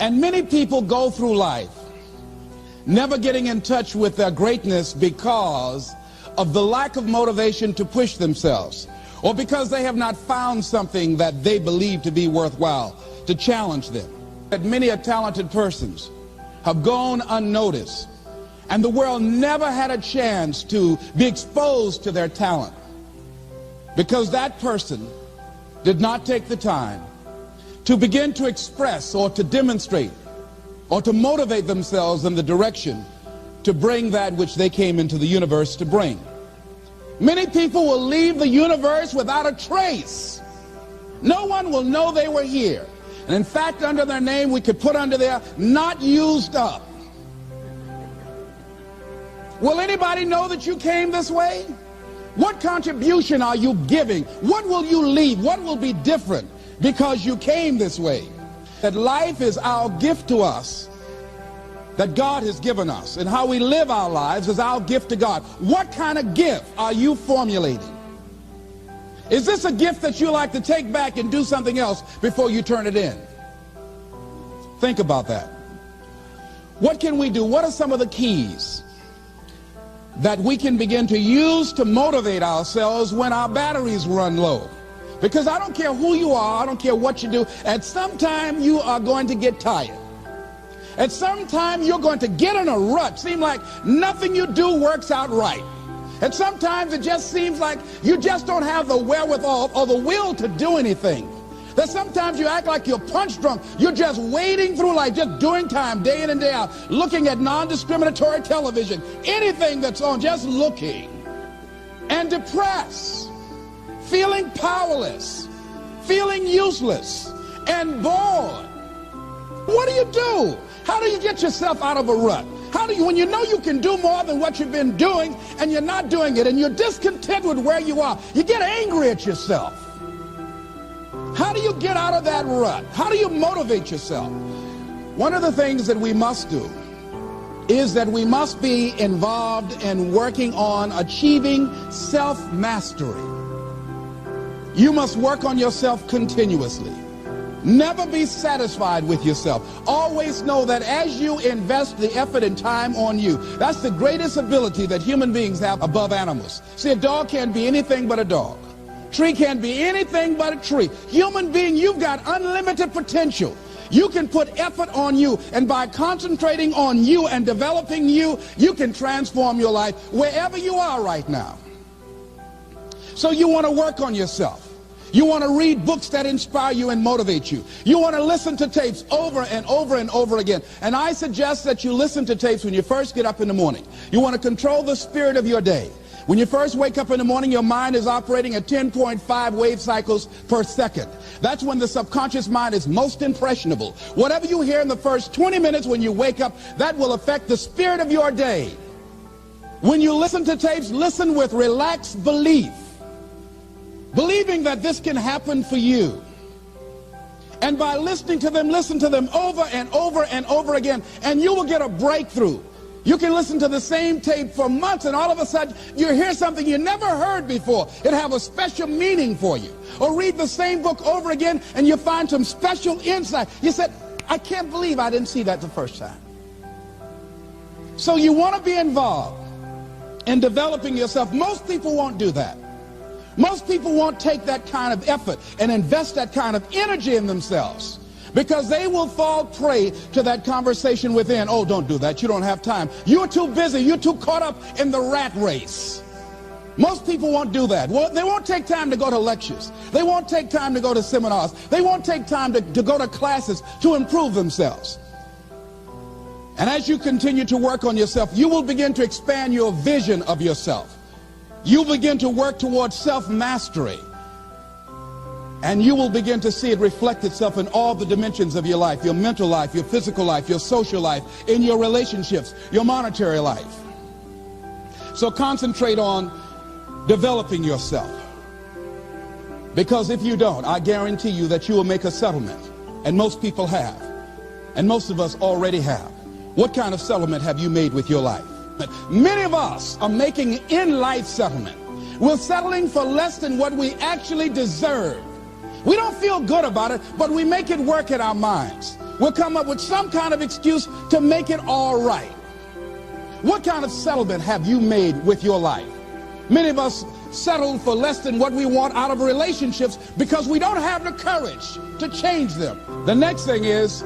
And many people go through life never getting in touch with their greatness because of the lack of motivation to push themselves, or because they have not found something that they believe to be worthwhile to challenge them. That many talented persons have gone unnoticed, and the world never had a chance to be exposed to their talent because that person did not take the time to begin to express or to demonstrate or to motivate themselves in the direction to bring that which they came into the universe to bring. Many people will leave the universe without a trace. No one will know they were here. And in fact, under their name, we could put under there, not used up. Will anybody know that you came this way? What contribution are you giving? What will you leave? What will be different because you came this way? That life is our gift to us, that God has given us, and how we live our lives is our gift to God. What kind of gift are you formulating? Is this a gift that you like to take back and do something else before you turn it in? Think about that. What can we do? What are some of the keys that we can begin to use to motivate ourselves when our batteries run low? Because I don't care who you are, I don't care what you do, at some time you are going to get tired. At some time you're going to get in a rut. Seem like nothing you do works out right. And sometimes it just seems like you just don't have the wherewithal or the will to do anything. That sometimes you act like you're punch drunk. You're just wading through life, just doing time day in and day out, looking at non-discriminatory television, anything that's on, just looking. And depressed, feeling powerless, feeling useless, and bored. What do you do? How do you get yourself out of a rut? How do you, when you know you can do more than what you've been doing and you're not doing it and you're discontent with where you are, you get angry at yourself. How do you get out of that rut? How do you motivate yourself? One of the things that we must do is that we must be involved in working on achieving self-mastery. You must work on yourself continuously. Never be satisfied with yourself. Always know that as you invest the effort and time on you, that's the greatest ability that human beings have above animals. See, a dog can't be anything but a dog. Tree can't be anything but a tree. Human being, you've got unlimited potential. You can put effort on you, and by concentrating on you and developing you, you can transform your life wherever you are right now. So you want to work on yourself. You want to read books that inspire you and motivate you. You want to listen to tapes over and over and over again. And I suggest that you listen to tapes when you first get up in the morning. You want to control the spirit of your day. When you first wake up in the morning, your mind is operating at 10.5 wave cycles per second. That's when the subconscious mind is most impressionable. Whatever you hear in the first 20 minutes when you wake up, that will affect the spirit of your day. When you listen to tapes, listen with relaxed belief, believing that this can happen for you. And by listening to them, listen to them over and over and over again, and you will get a breakthrough. You can listen to the same tape for months, and all of a sudden you hear something you never heard before. It have a special meaning for you. Or read the same book over again, and you find some special insight. You said, I can't believe I didn't see that the first time. So you want to be involved in developing yourself. Most people won't do that. Most people won't take that kind of effort and invest that kind of energy in themselves, because they will fall prey to that conversation within. Oh, don't do that. You don't have time. You're too busy. You're too caught up in the rat race. Most people won't do that. Well, they won't take time to go to lectures. They won't take time to go to seminars. They won't take time to go to classes to improve themselves. And as you continue to work on yourself, you will begin to expand your vision of yourself. You begin to work towards self-mastery, and you will begin to see it reflect itself in all the dimensions of your life: your mental life, your physical life, your social life, in your relationships, your monetary life. So concentrate on developing yourself, because if you don't, I guarantee you that you will make a settlement, and most people have, and most of us already have. What kind of settlement have you made with your life? Many of us are making in-life settlement. We're settling for less than what we actually deserve. We don't feel good about it, but we make it work in our minds. will come up with some kind of excuse to make it all right. What kind of settlement have you made with your life? Many of us settle for less than what we want out of relationships because we don't have the courage to change them. The next thing is,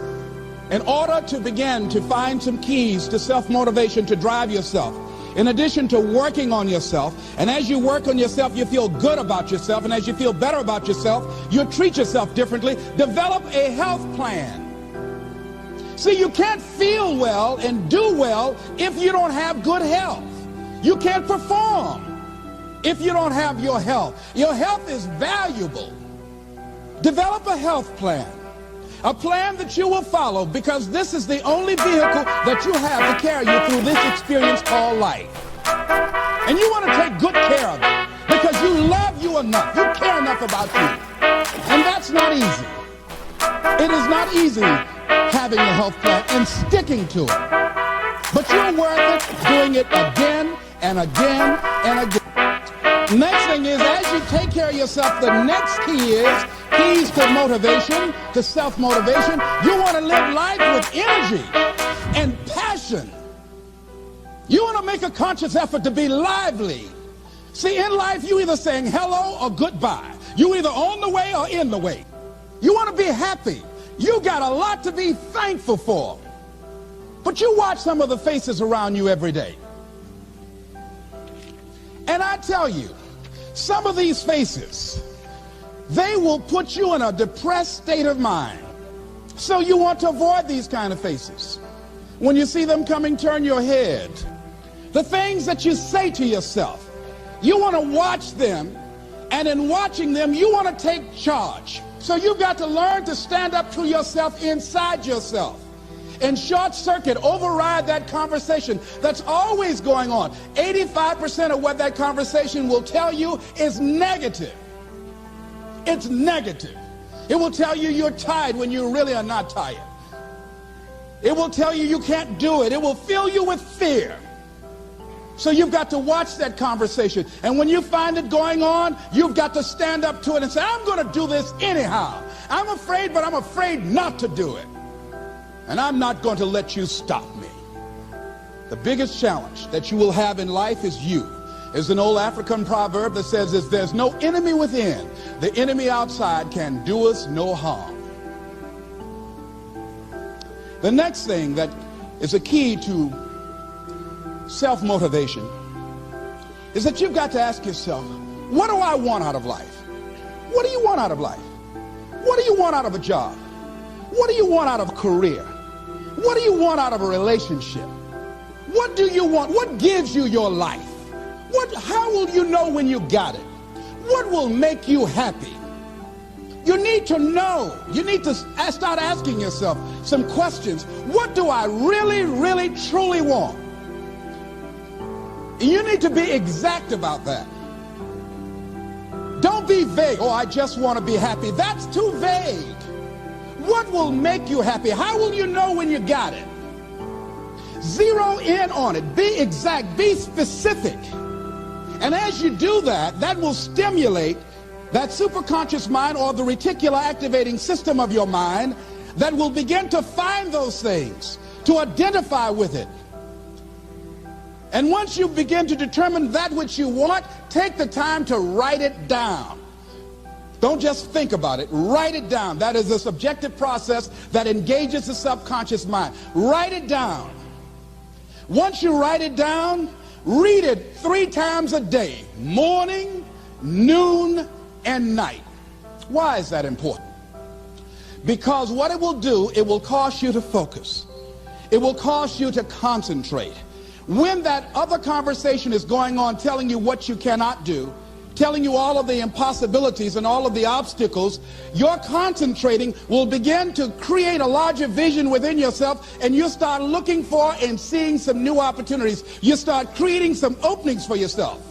in order to begin to find some keys to self-motivation to drive yourself, in addition to working on yourself, and as you work on yourself, you feel good about yourself, and as you feel better about yourself, you treat yourself differently. Develop a health plan. See, you can't feel well and do well if you don't have good health. You can't perform if you don't have your health. Your health is valuable. Develop a health plan. A plan that you will follow, because this is the only vehicle that you have to carry you through this experience called life. And you want to take good care of it because you love you enough. You care enough about you. And that's not easy. It is not easy having a health plan and sticking to it. But you're worth it doing it again and again and again. Next thing is, as you take care of yourself, the next key is keys to motivation, to self-motivation. You want to live life with energy and passion. You want to make a conscious effort to be lively. See, in life, you either saying hello or goodbye. You either on the way or in the way. You want to be happy. You got a lot to be thankful for. But you watch some of the faces around you every day. And I tell you, some of these faces, they will put you in a depressed state of mind. So you want to avoid these kind of faces. When you see them coming, turn your head. The things that you say to yourself, you want to watch them, and in watching them, you want to take charge. So you've got to learn to stand up to yourself inside yourself and short circuit, override that conversation that's always going on. 85% of what that conversation will tell you is negative. It's negative. It will tell you you're tired when you really are not tired. It will tell you you can't do it. It will fill you with fear. So you've got to watch that conversation. And when you find it going on, you've got to stand up to it and say, I'm going to do this anyhow. I'm afraid, but I'm afraid not to do it. And I'm not going to let you stop me. The biggest challenge that you will have in life is you. There's an old African proverb that says, if there's no enemy within, the enemy outside can do us no harm. The next thing that is a key to self-motivation is that you've got to ask yourself, what do I want out of life? What do you want out of life? What do you want out of a job? What do you want out of a career? What do you want out of a relationship? What do you want? What gives you your life? How will you know when you got it? What will make you happy? You need to know. You need to start asking yourself some questions. What do I really, really, truly want? You need to be exact about that. Don't be vague. Oh, I just want to be happy. That's too vague. What will make you happy? How will you know when you got it? Zero in on it. Be exact. Be specific. And as you do that, that will stimulate that superconscious mind, or the reticular activating system of your mind, that will begin to find those things, to identify with it. And once you begin to determine that which you want, take the time to write it down. Don't just think about it. Write it down. That is a subjective process that engages the subconscious mind. Write it down. Once you write it down, read it 3 times a day, morning, noon, and night. Why is that important? Because what it will do, it will cause you to focus. It will cause you to concentrate. When that other conversation is going on telling you what you cannot do, telling you all of the impossibilities and all of the obstacles, your concentrating will begin to create a larger vision within yourself, and you'll start looking for and seeing some new opportunities. You start creating some openings for yourself.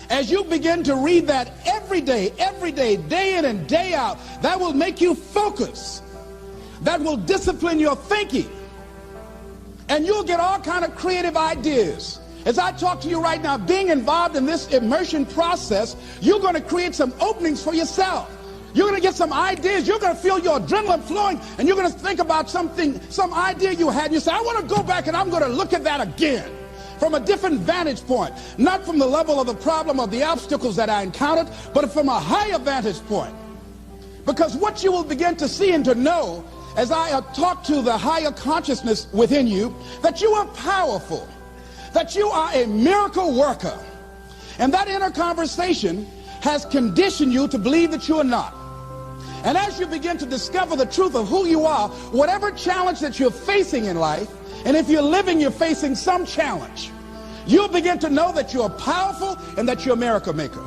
As you begin to read that every day, day in and day out, that will make you focus. That will discipline your thinking. And you'll get all kind of creative ideas. As I talk to you right now, being involved in this immersion process, you're going to create some openings for yourself. You're going to get some ideas. You're going to feel your adrenaline flowing, and you're going to think about something, some idea you had. You say, I want to go back and I'm going to look at that again from a different vantage point, not from the level of the problem or the obstacles that I encountered, but from a higher vantage point. Because what you will begin to see and to know as I talk to the higher consciousness within you, that you are powerful, that you are a miracle worker. And that inner conversation has conditioned you to believe that you are not. And as you begin to discover the truth of who you are, whatever challenge that you're facing in life, and if you're living, you're facing some challenge, you'll begin to know that you're powerful and that you're a miracle maker.